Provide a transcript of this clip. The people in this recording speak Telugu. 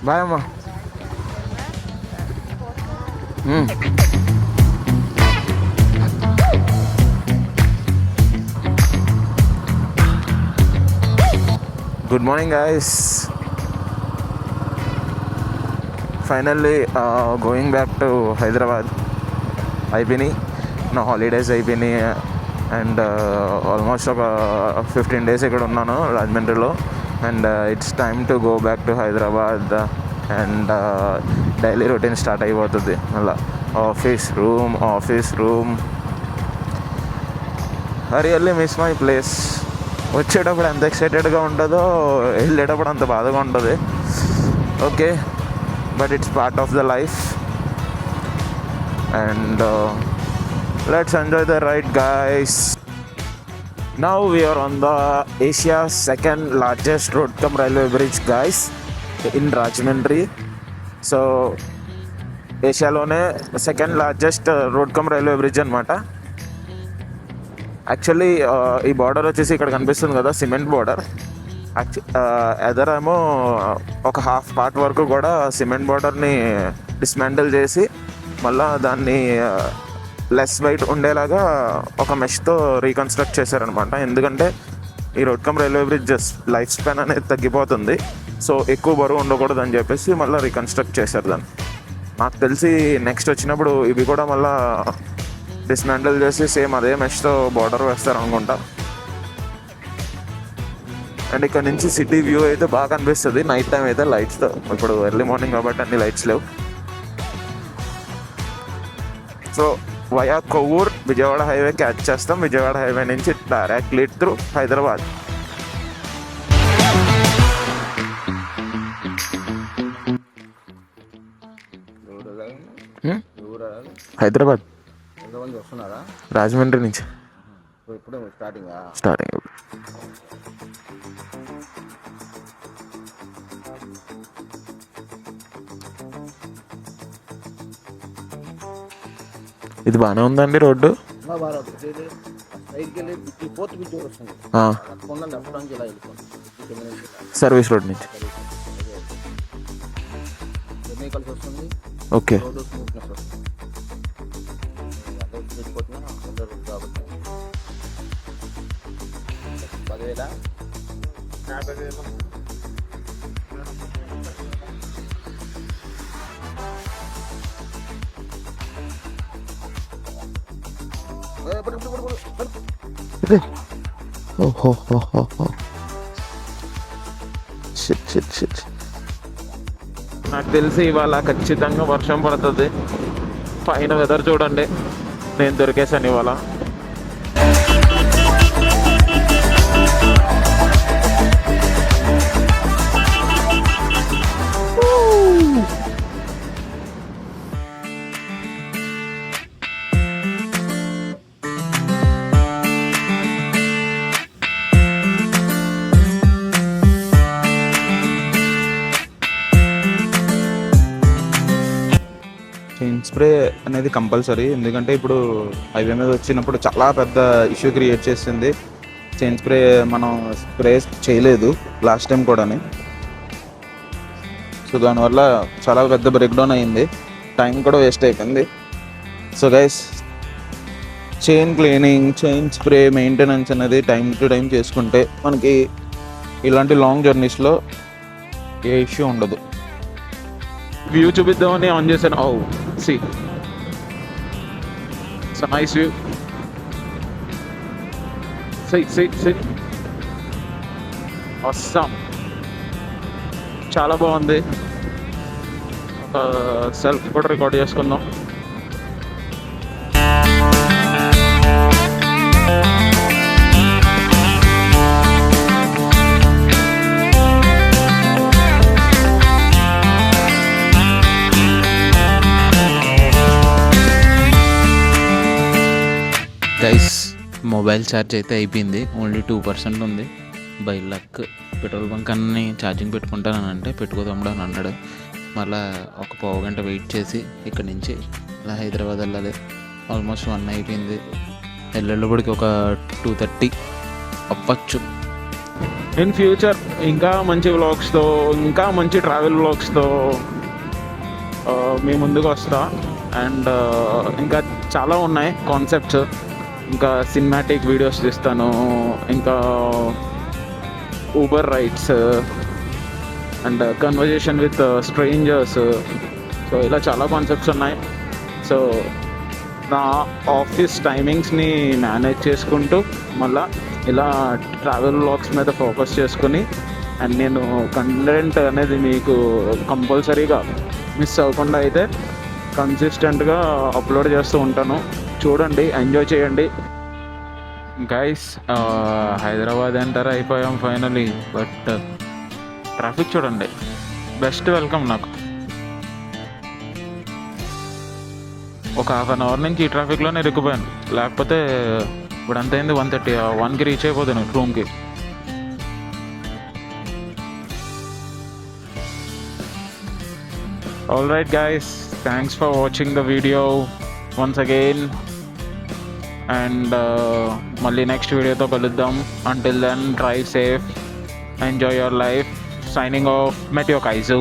బాయ్ అమ్మా. Good morning guys. Finally going back to Hyderabad. అయిపోయినాయి నా హాలిడేస్, అయిపోయినాయి. అండ్ ఆల్మోస్ట్ ఒక 15 days ఇక్కడ ఉన్నాను రాజమండ్రిలో. And it's time to go back to Hyderabad. And daily routine start అయిపోతుంది మళ్ళీ. Office room. I really miss my place. వచ్చేటప్పుడు ఎంత ఎక్సైటెడ్గా ఉంటుందో వెళ్ళేటప్పుడు అంత బాధగా ఉంటుంది. Okay, but it's part of the life. And let's enjoy the ride, guys. Now we are on the Asia's second largest road cum railway bridge, guys, in Rajahmundry. So ఏషియాలోనే second largest road cum railway bridge అనమాట. యాక్చువల్లీ ఈ బార్డర్ వచ్చేసి ఇక్కడ కనిపిస్తుంది కదా, సిమెంట్ బార్డర్. ఎదరేమో ఒక హాఫ్ పార్ట్ వరకు కూడా సిమెంట్ బార్డర్ని డిస్మాంటిల్ చేసి మళ్ళీ దాన్ని లెస్ వెయిట్ ఉండేలాగా ఒక మెష్తో రీకన్స్ట్రక్ట్ చేశారనమాట. ఎందుకంటే ఈ road cum railway bridge life span అనేది తగ్గిపోతుంది, సో ఎక్కువ బరువు ఉండకూడదు అని చెప్పేసి మళ్ళీ రీకన్స్ట్రక్ట్ చేశారు దాన్ని. నాకు తెలిసి నెక్స్ట్ వచ్చినప్పుడు ఇవి కూడా మళ్ళీ డిస్మాంటిల్ చేసి సేమ్ అదే మెష్తో బార్డర్ వేస్తారు అనుకుంటా. అండ్ ఇక్కడ నుంచి సిటీ వ్యూ అయితే బాగా అనిపిస్తుంది నైట్ టైం అయితే లైట్స్తో. ఇప్పుడు ఎర్లీ మార్నింగ్ కాబట్టి అన్ని లైట్స్ లేవు. So via Kovvur Vijayawada highway catch చేస్తాం. విజయవాడ హైవే నుంచి డైరెక్ట్లీ త్రూ హైదరాబాద్. హైదరాబాద్ రాజమండ్రి నుంచి స్టార్టింగ్. ఇది బాగానే ఉందండి రోడ్డు. సర్వీస్ రోడ్ నుంచి. ఓకే, నాకు తెలిసి ఇవాళ ఖచ్చితంగా వర్షం పడుతుంది. పైన వెదర్ చూడండి, నేను దొరికేసాను ఇవాళ. చైన్ స్ప్రే అనేది కంపల్సరీ, ఎందుకంటే ఇప్పుడు హైవే మీద వచ్చినప్పుడు చాలా పెద్ద ఇష్యూ క్రియేట్ చేస్తుంది. చైన్ స్ప్రే మనం స్ప్రే చేయలేదు లాస్ట్ టైం కూడాని, సో దానివల్ల చాలా పెద్ద బ్రేక్ డౌన్ అయింది, టైం కూడా వేస్ట్ అయిపోయింది. So guys, chain cleaning, chain spray maintenance అనేది టైం టు టైం చేసుకుంటే మనకి ఇలాంటి లాంగ్ జర్నీస్లో ఏ ఇష్యూ ఉండదు. వ్యూ చూపిద్దామని ఆన్ చేశాను. Oh see it's nice view. సిట్ అస్సాం చాలా బాగుంది. సెల్ఫ్ కూడా రికార్డ్ చేసుకుందాం. గైస్, మొబైల్ ఛార్జ్ అయితే అయిపోయింది, ఓన్లీ 2% ఉంది. బై లక్ పెట్రోల్ బంక్ అన్నీ ఛార్జింగ్ పెట్టుకుంటానంటే పెట్టుకో తమ్ముడు అని అన్నాడు. మళ్ళీ ఒక పావు గంట వెయిట్ చేసి ఇక్కడి నుంచి ఇలా హైదరాబాద్ వెళ్ళాలి. ఆల్మోస్ట్ 1 అయిపోయింది. వెళ్ళేటప్పటికి ఒక 2:30 అవ్వచ్చు. ఇన్ ఫ్యూచర్ ఇంకా మంచి వ్లాగ్స్తో, ఇంకా మంచి ట్రావెల్ వ్లాగ్స్తో మీ ముందుకు వస్తా. అండ్ ఇంకా చాలా ఉన్నాయి కాన్సెప్ట్స్. ఇంకా సినిమాటిక్ వీడియోస్ తీస్తాను, ఇంకా Uber rides and conversation with strangers. So ఇలా చాలా కాన్సెప్ట్స్ ఉన్నాయి. సో నా ఆఫీస్ టైమింగ్స్ని మేనేజ్ చేసుకుంటూ మళ్ళీ ఇలా ట్రావెల్ వ్లాగ్స్ మీద ఫోకస్ చేసుకుని, అండ్ నేను కంటెంట్ అనేది మీకు కంపల్సరీగా మిస్ అవ్వకుండా అయితే కన్సిస్టెంట్గా అప్లోడ్ చేస్తూ ఉంటాను. చూడండి, ఎంజాయ్ చేయండి. గైస్, హైదరాబాద్ ఎంటర్ అయిపోయాం ఫైనలీ. బట్ ట్రాఫిక్ చూడండి, బెస్ట్ వెల్కమ్ నాకు. ఒక 1/2 అవర్ నుంచి ఈ ట్రాఫిక్లోనే ఇరుక్కుపోయాను. లేకపోతే ఇప్పుడు అంత అయింది 1:30, 1కి రీచ్ అయిపోతాను రూమ్కి. Alright guys, thanks for watching the video once again. And మళ్ళీ నెక్స్ట్ వీడియోతో కలుద్దాం. Until then, drive safe, enjoy your life. Signing off, Meteor Kaizu.